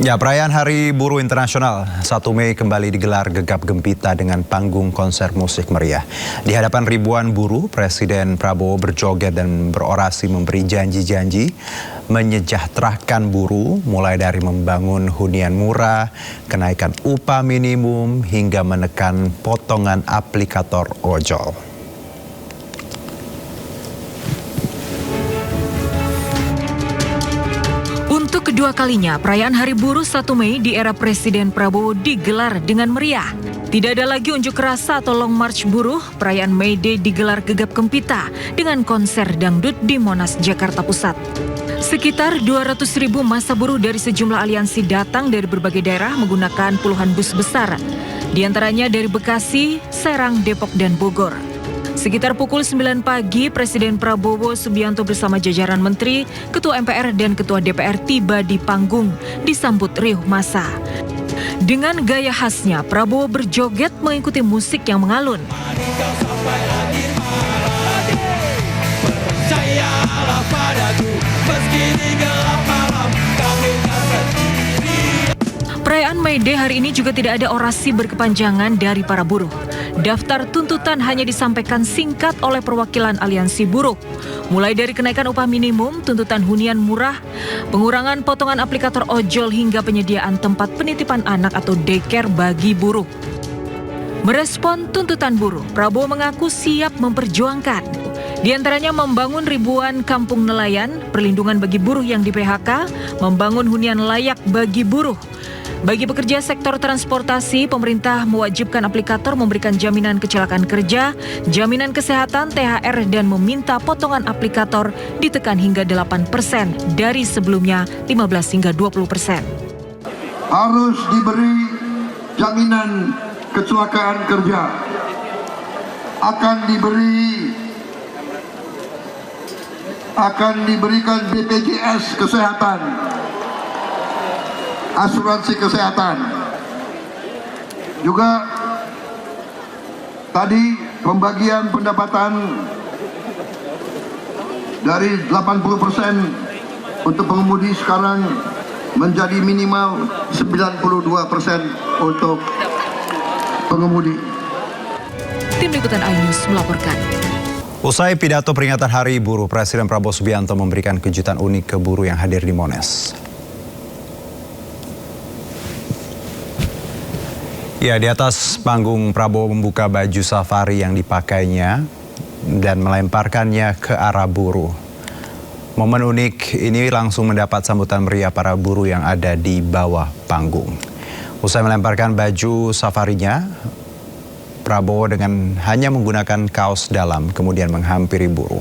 Ya, perayaan Hari Buruh Internasional 1 Mei kembali digelar gegap gempita dengan panggung konser musik meriah. Di hadapan ribuan buruh, Presiden Prabowo berjoget dan berorasi memberi janji-janji menyejahterakan buruh, mulai dari membangun hunian murah, kenaikan upah minimum, hingga menekan potongan aplikator ojol. Untuk kedua kalinya, perayaan Hari Buruh 1 Mei di era Presiden Prabowo digelar dengan meriah. Tidak ada lagi unjuk rasa atau long march buruh, perayaan May Day digelar gegap gempita dengan konser dangdut di Monas, Jakarta Pusat. Sekitar 200.000 massa buruh dari sejumlah aliansi datang dari berbagai daerah menggunakan puluhan bus besar. Di antaranya dari Bekasi, Serang, Depok, dan Bogor. Sekitar pukul 9 pagi, Presiden Prabowo Subianto bersama jajaran menteri, ketua MPR dan ketua DPR tiba di panggung, disambut riuh massa. Dengan gaya khasnya, Prabowo berjoget mengikuti musik yang mengalun. Perayaan May Day hari ini juga tidak ada orasi berkepanjangan dari para buruh. Daftar tuntutan hanya disampaikan singkat oleh perwakilan aliansi buruh. Mulai dari kenaikan upah minimum, tuntutan hunian murah, pengurangan potongan aplikator ojol hingga penyediaan tempat penitipan anak atau daycare bagi buruh. Merespon tuntutan buruh, Prabowo mengaku siap memperjuangkan. Di antaranya membangun ribuan kampung nelayan, perlindungan bagi buruh yang di PHK, membangun hunian layak bagi buruh. Bagi pekerja sektor transportasi, pemerintah mewajibkan aplikator memberikan jaminan kecelakaan kerja, jaminan kesehatan, THR, dan meminta potongan aplikator ditekan hingga 8% dari sebelumnya 15 hingga 20%. Harus diberi jaminan kecelakaan kerja, akan diberikan BPJS kesehatan, asuransi kesehatan. Juga tadi pembagian pendapatan dari 80% untuk pengemudi sekarang menjadi minimal 92% untuk pengemudi. Tim Liputan iNews melaporkan. Usai pidato peringatan Hari Buruh, Presiden Prabowo Subianto memberikan kejutan unik ke buruh yang hadir di Monas. Ya, di atas panggung Prabowo membuka baju safari yang dipakainya dan melemparkannya ke arah buruh. Momen unik ini langsung mendapat sambutan meriah para buruh yang ada di bawah panggung. Usai melemparkan baju safarinya, Prabowo dengan hanya menggunakan kaos dalam kemudian menghampiri buruh.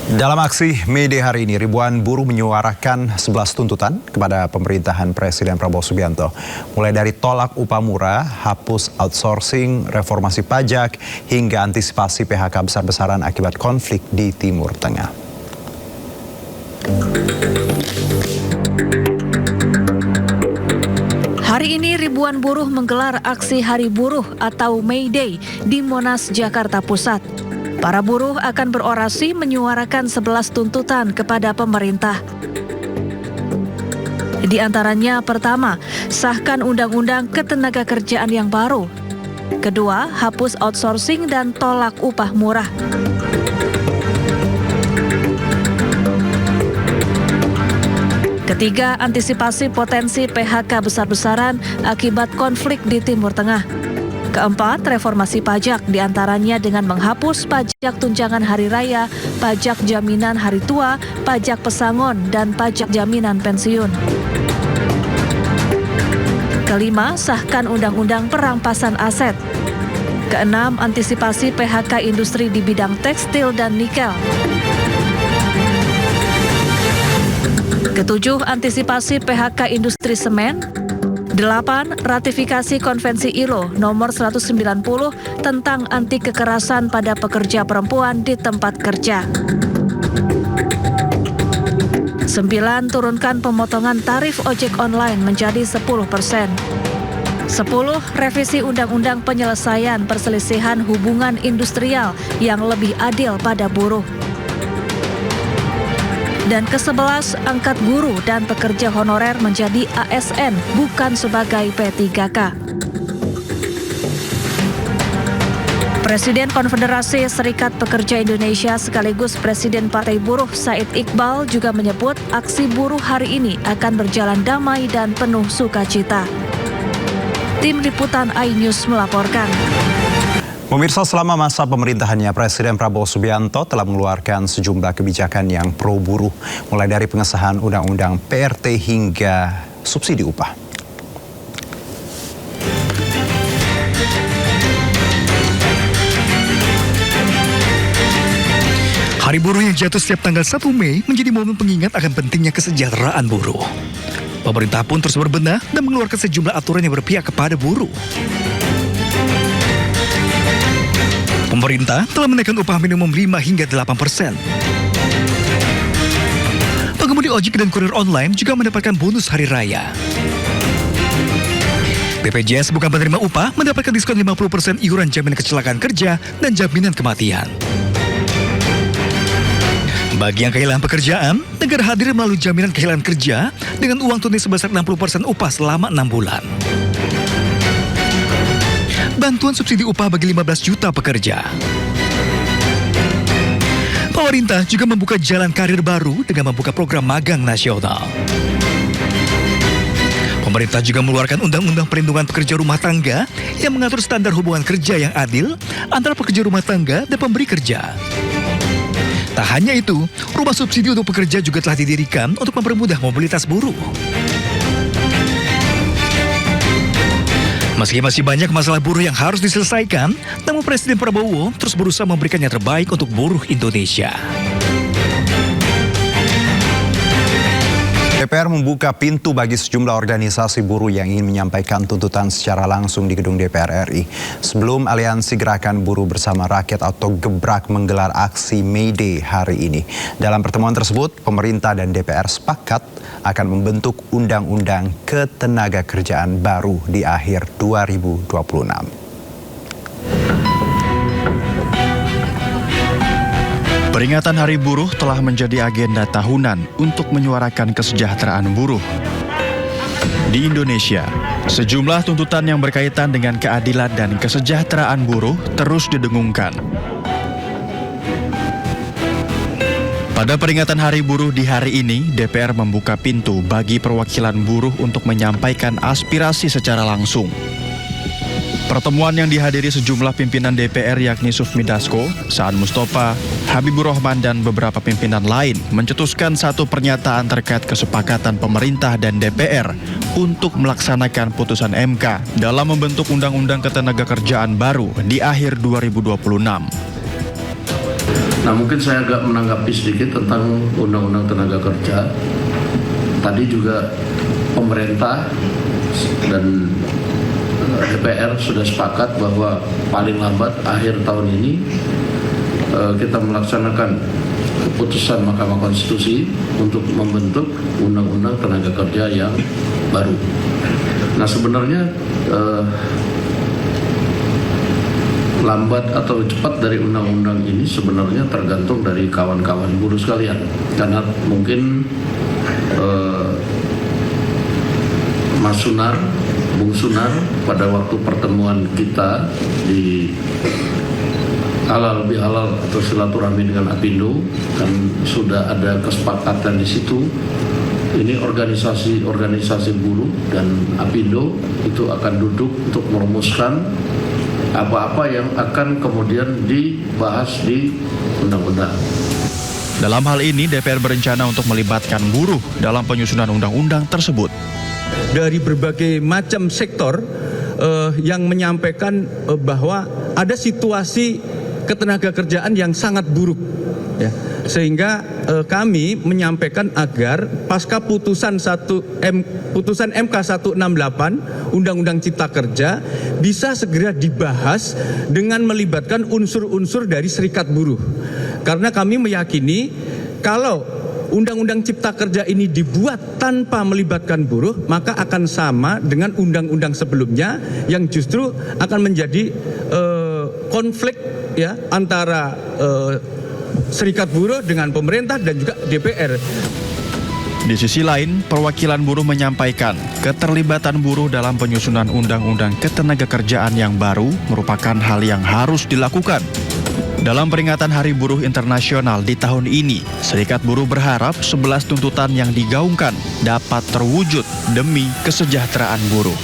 Dalam aksi May Day hari ini, ribuan buruh menyuarakan 11 tuntutan kepada pemerintahan Presiden Prabowo Subianto. Mulai dari tolak upah murah, hapus outsourcing, reformasi pajak, hingga antisipasi PHK besar-besaran akibat konflik di Timur Tengah. Hari ini ribuan buruh menggelar aksi Hari Buruh atau May Day di Monas, Jakarta Pusat. Para buruh akan berorasi menyuarakan 11 tuntutan kepada pemerintah. Di antaranya pertama, sahkan undang-undang ketenagakerjaan yang baru. Kedua, hapus outsourcing dan tolak upah murah. Ketiga, antisipasi potensi PHK besar-besaran akibat konflik di Timur Tengah. Keempat, reformasi pajak diantaranya dengan menghapus pajak tunjangan hari raya, pajak jaminan hari tua, pajak pesangon, dan pajak jaminan pensiun. Kelima, sahkan undang-undang perampasan aset. Keenam, antisipasi PHK industri di bidang tekstil dan nikel. Ketujuh, antisipasi PHK industri semen. 8. Ratifikasi Konvensi ILO nomor 190 tentang anti kekerasan pada pekerja perempuan di tempat kerja. 9. Turunkan pemotongan tarif ojek online menjadi 10%. 10. Revisi Undang-Undang Penyelesaian Perselisihan Hubungan Industrial yang lebih adil pada buruh. Dan ke-11, angkat guru dan pekerja honorer menjadi ASN, bukan sebagai P3K. Presiden Konfederasi Serikat Pekerja Indonesia sekaligus Presiden Partai Buruh Said Iqbal juga menyebut aksi buruh hari ini akan berjalan damai dan penuh sukacita. Tim Liputan iNews melaporkan. Pemirsa, selama masa pemerintahannya, Presiden Prabowo Subianto telah mengeluarkan sejumlah kebijakan yang pro buruh, mulai dari pengesahan Undang-Undang PRT hingga subsidi upah. Hari Buruh yang jatuh setiap tanggal 1 Mei menjadi momen pengingat akan pentingnya kesejahteraan buruh. Pemerintah pun terus berbenah dan mengeluarkan sejumlah aturan yang berpihak kepada buruh. Pemerintah telah menaikkan upah minimum 5 hingga 8%. Pengemudi ojek dan kurir online juga mendapatkan bonus hari raya. BPJS bukan penerima upah mendapatkan diskon 50% iuran jaminan kecelakaan kerja dan jaminan kematian. Bagi yang kehilangan pekerjaan, negara hadir melalui jaminan kehilangan kerja dengan uang tunai sebesar 60% upah selama 6 bulan. Bantuan subsidi upah bagi 15 juta pekerja. Pemerintah juga membuka jalan karir baru dengan membuka program magang nasional. Pemerintah juga mengeluarkan Undang-Undang Perlindungan Pekerja Rumah Tangga yang mengatur standar hubungan kerja yang adil antara pekerja rumah tangga dan pemberi kerja. Tak hanya itu, rumah subsidi untuk pekerja juga telah didirikan untuk mempermudah mobilitas buruh. Meski masih banyak masalah buruh yang harus diselesaikan, namun Presiden Prabowo terus berusaha memberikan yang terbaik untuk buruh Indonesia. DPR membuka pintu bagi sejumlah organisasi buruh yang ingin menyampaikan tuntutan secara langsung di gedung DPR RI. Sebelum Aliansi Gerakan Buruh Bersama Rakyat atau Gebrak menggelar aksi May Day hari ini. Dalam pertemuan tersebut, pemerintah dan DPR sepakat akan membentuk Undang-Undang Ketenagakerjaan baru di akhir 2026. Peringatan Hari Buruh telah menjadi agenda tahunan untuk menyuarakan kesejahteraan buruh. Di Indonesia, sejumlah tuntutan yang berkaitan dengan keadilan dan kesejahteraan buruh terus didengungkan. Pada peringatan Hari Buruh di hari ini, DPR membuka pintu bagi perwakilan buruh untuk menyampaikan aspirasi secara langsung. Pertemuan yang dihadiri sejumlah pimpinan DPR yakni Sufmi Dasko, Saan Mustafa, Habibur Rahman dan beberapa pimpinan lain mencetuskan satu pernyataan terkait kesepakatan pemerintah dan DPR untuk melaksanakan putusan MK dalam membentuk Undang-Undang Ketenagakerjaan baru di akhir 2026. Nah, mungkin saya agak menanggapi sedikit tentang Undang-Undang Tenaga Kerja. Tadi juga pemerintah dan DPR sudah sepakat bahwa paling lambat akhir tahun ini kita melaksanakan keputusan Mahkamah Konstitusi untuk membentuk Undang-Undang Tenaga Kerja yang baru. Nah, sebenarnya lambat atau cepat dari undang-undang ini sebenarnya tergantung dari kawan-kawan buruh sekalian, karena mungkin Mas Sunar, Bung Sunar pada waktu pertemuan kita di halal bihalal atau silaturahmi dengan Apindo kan sudah ada kesepakatan di situ. Ini organisasi buruh dan Apindo itu akan duduk untuk merumuskan apa-apa yang akan kemudian dibahas di undang-undang. Dalam hal ini, DPR berencana untuk melibatkan buruh dalam penyusunan undang-undang tersebut. Dari berbagai macam sektor yang menyampaikan bahwa ada situasi ketenagakerjaan yang sangat buruk, ya. Sehingga kami menyampaikan agar pasca putusan MK 168 Undang-Undang Cipta Kerja bisa segera dibahas dengan melibatkan unsur-unsur dari serikat buruh. Karena kami meyakini kalau Undang-Undang Cipta Kerja ini dibuat tanpa melibatkan buruh, maka akan sama dengan undang-undang sebelumnya yang justru akan menjadi konflik ya antara serikat buruh dengan pemerintah dan juga DPR. Di sisi lain, perwakilan buruh menyampaikan keterlibatan buruh dalam penyusunan Undang-Undang Ketenagakerjaan yang baru merupakan hal yang harus dilakukan. Dalam peringatan Hari Buruh Internasional di tahun ini, Serikat Buruh berharap 11 tuntutan yang digaungkan dapat terwujud demi kesejahteraan buruh.